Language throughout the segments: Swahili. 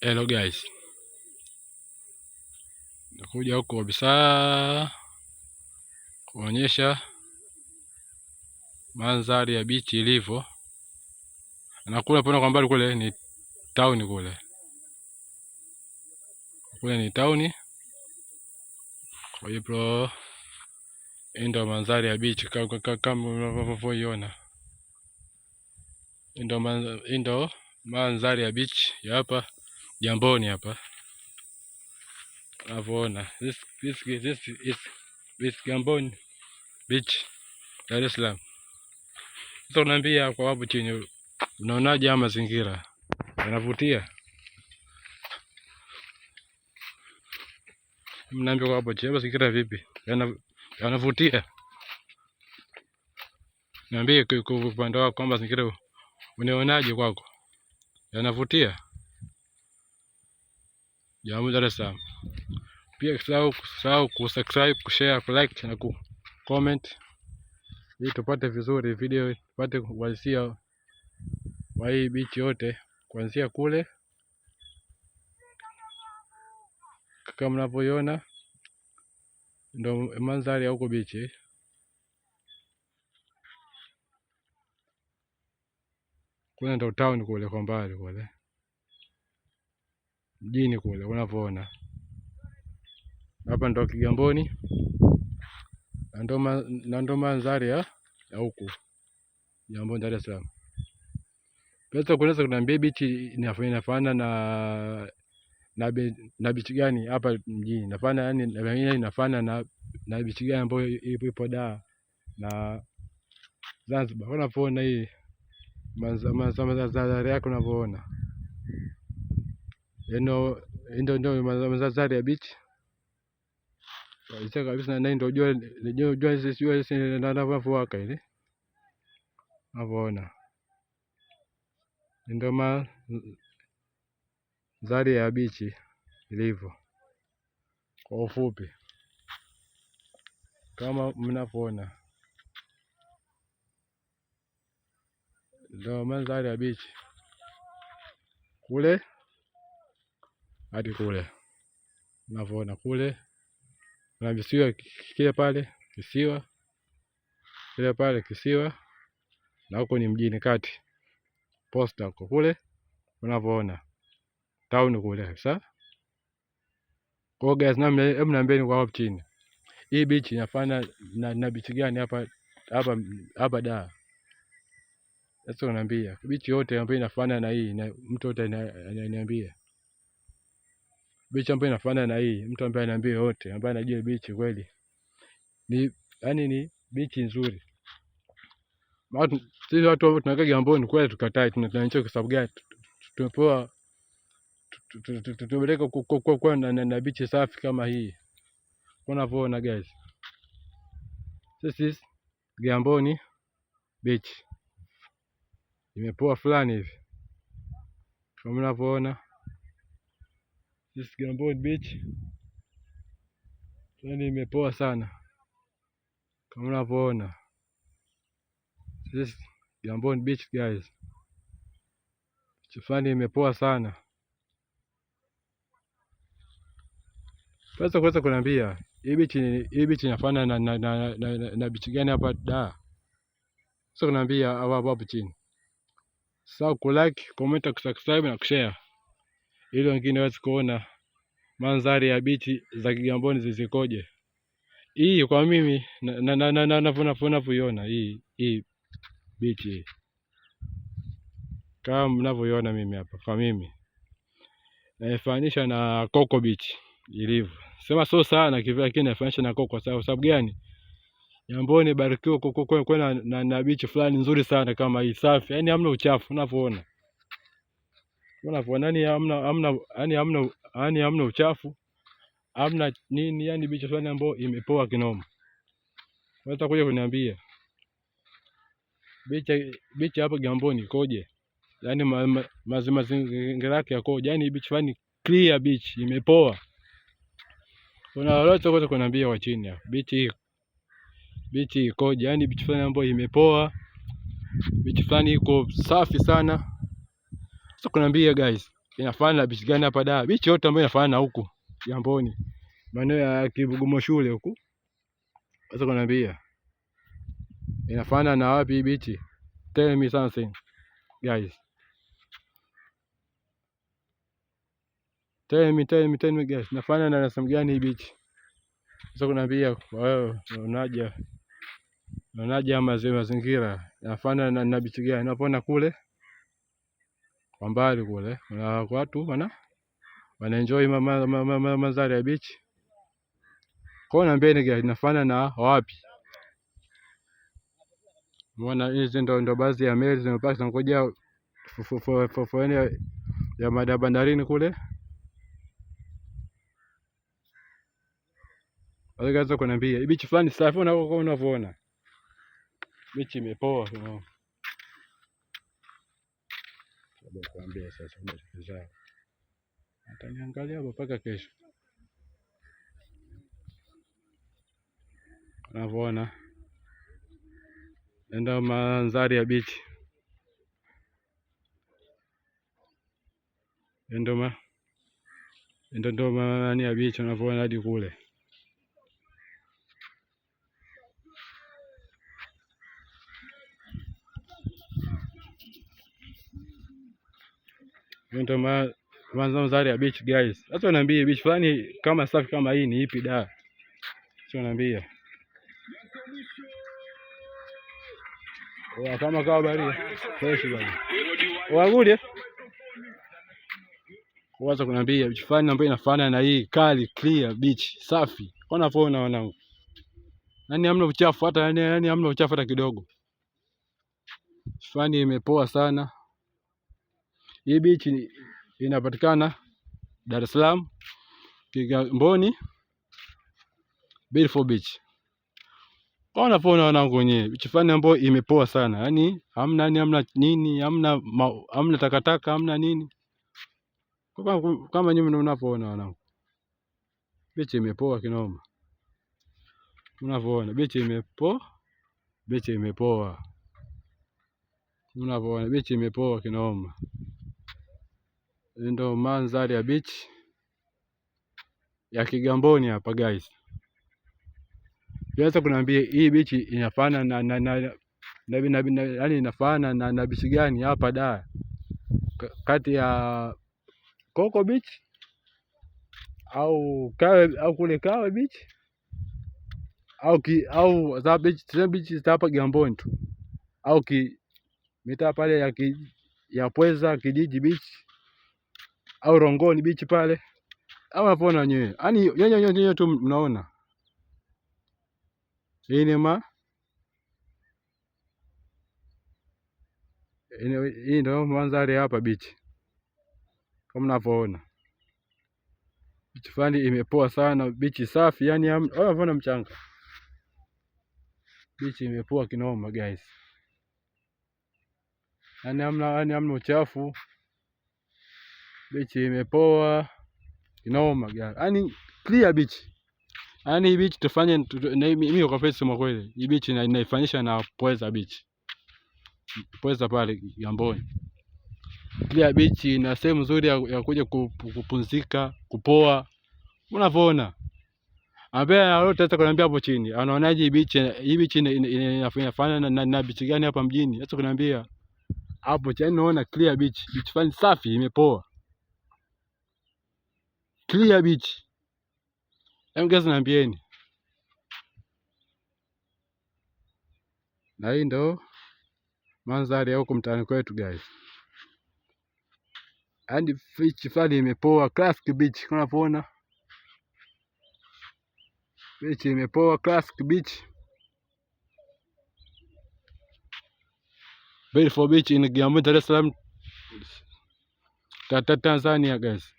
Hello guys, nakuja huko kabisa kuonyesha mandhari ya bichi ilivyo, na kule pona kwa mbali kule ni town, kule ni town. Kwa hiyo ndio mandhari ya bichi kama unavyoiona, ndio mandhari ya bichi ya hapa Jamboni hapa unavyoona. This Jamboni beach, Dar es Salaam. Sasa unaambia kwa hapo chini, unaonaje haya mazingira? Yanavutia? Mnaambia kwa hapo chini mazingira vipi? Yanavutia? Niambie kwa upande wako kwamba mazingira unaonaje kwako? Yanavutia? Jambo Dar es Salaam. Pia usisahau kusubscribe, kushare, kulike na kucomment ili tupate vizuri video, tupate uhalisia wa hii beach yote kuanzia kule kama mnavyoiona, ndio mandhari ya huko beach. Kuna ndio town kule kwa mbali kule mjini kule unavyoona. Hapa ndo Kigamboni na ndo mandhari ya huku Jamboni, Dar es Salaam. Pesa kunaweza kuniambia beach inafanana na beach gani hapa mjini? Inafanana na beach gani ambayo ipo Dar na Zanzibar? Unavyoona hii mandhari yake unavyoona, ndio mandhari ya beach kabisa, na ndio jua linavyowaka ile unavyoona. Ndio mandhari ya beach ilivyo kwa ufupi kama mnavyoona, ndio mandhari ya beach kule hadi kule unavyoona. Kule na visiwa, kile pale kisiwa, kile pale kisiwa, na huko ni mjini kati Posta huko kule unavyoona town kule kabisa. Kwa guys, hebu niambieni kwa hapo chini, hii beach inafanya na beach gani hapa Dar? Sasa unaambia beach yote ambayo inafanana na hii, na mtu yote ananiambia beach ambayo inafanana na hii, mtu ambaye ananiambia yote ambaye anajua beach kweli ni ni beach nzuri. Sisi watu tunakaa Jamboni kweli tukatai, tunaacha kwa sababu gani? Tumepewa tupeleke kwa na beach safi kama hii unavyoona guys. This is Jamboni beach, imepoa fulani hivi kama unavyoona. This is Jamboni beach, yani imepoa sana kama unavyoona. This is Jamboni beach guys, chifani imepoa sana. Sasa kuweza kuniambia hii beach inafanana na beach gani hapa Dar? Sasa kuniambia hapo chini. Sasa ku like, comment, kusubscribe na kushare ili wengine waweze kuona mandhari ya beach za Kigamboni zikoje. Hii kwa mimi ninavyoiona hii beach kama mnavyoiona mimi hapa, kwa mimi naifanisha na Coco Beach ilivyo. Sema sio sana kivyo, lakini naifanisha na Coco. Sababu gani? Jamboni barikiwa kwa na beach fulani nzuri sana kama hii, safi, yani hamna uchafu unavyoona. Unavyoona hamna uchafu, hamna nini, yani beach fulani ambayo imepoa kinoma. Unaweza kuja kuniambia beach hapo Jamboni ikoje? Yani mazingira yake yakoje? Yani beach fulani clear, beach imepoa. Kuna lolote kuweza kuniambia kwa chini hapo, beach ikoje? Yani beach fulani ambayo imepoa, beach fulani iko safi sana. Sasa kuniambia guys, inafanana na beach gani hapa Dar? Beach yote ambayo inafanana na huku Kigamboni, maeneo ya Kibugumo shule huku, sasa kuniambia inafanana na wapi beach? Tell me something guys, tell me guys, inafanana na sehemu gani hii beach? Sasa kuniambia wewe unaonaje mazingira inafanana na beach gani? Unapoona kule kwa mbali kule kuna watu wanaenjoy mandhari ya beach. Kwa niambieni guys, inafanana na wapi? Umeona hizi ndo baadhi ya meli zimepaki zinangoja foleni ya mada bandarini kule. Waweza kuniambia beach fulani safi unavyoona beach imepoa kidogo. Labda kuambia sasa ndio ataniangalia hapo mpaka kesho. Unavyoona ndio mandhari ya beach, ndio maana ya beach unavyoona hadi kule. Ndio mandhari ya beach guys. Sasa niambie beach fulani kama safi kama hii ni ipi Dar? Sio niambie. Kama bahari fresh bwana. Wagudi. Kwanza kuniambia beach fulani ambayo inafanana na hii kali clear beach safi. Unavyoona wanangu. Yaani hamna uchafu hata yaani hamna uchafu hata kidogo. Fulani imepoa sana. Hii beach inapatikana Dar es Salaam, Kigamboni, Beautiful Beach. Unavyoona wanangu wenyewe beach fulani ambayo imepoa sana. Yaani hamna nini, hamna takataka, hamna nini. Kama nyinyi mnavyoona wanangu. Beach imepoa kinoma. Unavyoona beach imepoa. Unavyoona beach imepoa kinoma. Ndio mandhari ya beach ya Kigamboni hapa guys. Unaweza kuniambia hii beach inafanana yaani inafanana na beach gani hapa Dar? Kati ya Coco Beach au kule Kawe Beach au za beach za hapa Kigamboni tu au mitaa pale ya Pweza Kijiji Beach au Rongoni Beach pale au unavyoona wenyewe. Yaani nyenye tu mnaona. Hii ndio mandhari hapa beach. Kama mnavyoona. Beach fulani imepoa sana, beach safi, yaani unavyoona mchanga. Beach imepoa kinoma guys. Yaani hamna uchafu. Beach imepoa kinoma guys. Yaani clear beach. Yaani hii beach tufanye mimi kwa face sema kweli. Hii beach inaifanisha na Pweza Beach. Pweza pale Kigamboni. Clear beach na sehemu nzuri ya kuja kupumzika, kupoa. Unavyoona. Ambaye utaweza kuniambia hapo chini. Anaonaje hii beach inafanana na beach gani hapa mjini? Sasa kuniambia hapo chini naona clear beach. Beach fulani safi imepoa. Clear beach. Guys naambieni. Na hii ndo mandhari ya huko mtaani kwetu guys. And beach fulani imepoa, classic beach kama unavyoona. Beach imepoa, classic beach. Beautiful beach in Kigamboni, Dar es Salaam, Tanzania guys.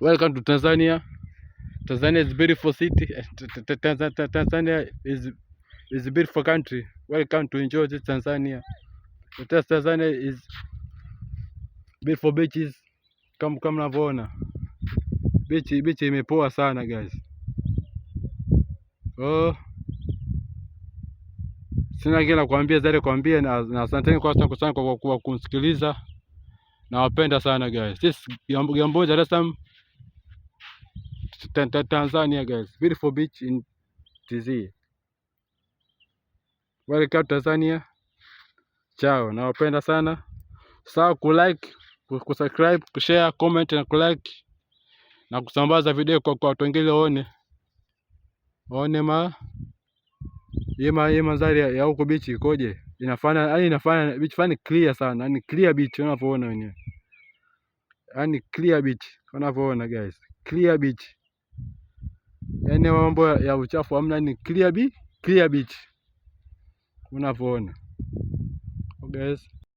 Welcome to Tanzania. Tanzania is a beautiful city. Tanzania is a beautiful country. Welcome to enjoy this Tanzania. Tanzania is beautiful beaches. Kama mnavyoona. Beach imepoa sana guys. Sina kila kuambia zaidi kuambia na asanteni kwa kunisikiliza. nawapenda sana guys. This Kigamboni, Dar es Salaam, Tanzania guys. Beautiful beach in TZ. Welcome Tanzania. Chao, nawapenda sana. Sawa kulike, kusubscribe, kushare, comment na kulike na kusambaza video kwa watu wengine waone hii mandhari ya huko beach ikoje. Inafanya beach fani clear sana. Yaani clear beach unavyoona wenyewe. Yaani clear beach unavyoona guys. Clear beach. Yaani mambo ya uchafu hamna, ni clear beach unavyoona. Guys.